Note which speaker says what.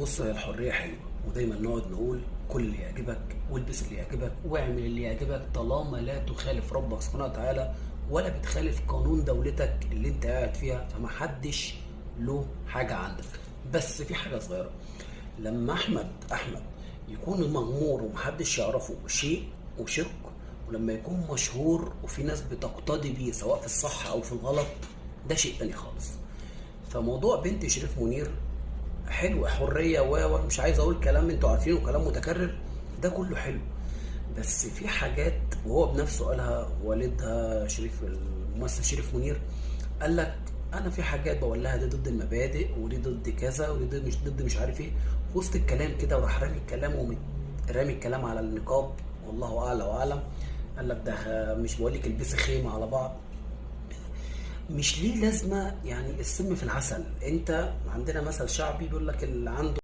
Speaker 1: بص، هي الحرية حلوة، ودايما نقعد نقول كل اللي يعجبك والبس اللي يعجبك واعمل اللي يعجبك طالما لا تخالف ربك سبحانه وتعالى ولا بتخالف قانون دولتك اللي انت قاعد فيها، فمحدش له حاجة عندك. بس في حاجة صغيرة، لما أحمد يكون مغمور ومحدش يعرفه شيء وشق، ولما يكون مشهور وفي ناس بتقتدي بيه سواء في الصح أو في الغلط، ده شيء تاني خالص. فموضوع بنت شريف منير حلو، حريه ومش عايز اقول كلام انتوا عارفينه، كلام متكرر، ده كله حلو. بس في حاجات وهو بنفسه قالها، والدها شريف الممثل شريف منير قال لك انا في حاجات بقول لها دي ضد المبادئ ودي ضد كذا ودي مش ضد مش عارف ايه، في وسط الكلام كده وراح رامي الكلام رامي الكلام على النقاب، والله اعلى واعلم. قال لك ده مش بقول لك البسي خيمه على بعض. مش ليه لازمه يعني السم في العسل. انت عندنا مثل شعبي بيقول لك اللي عنده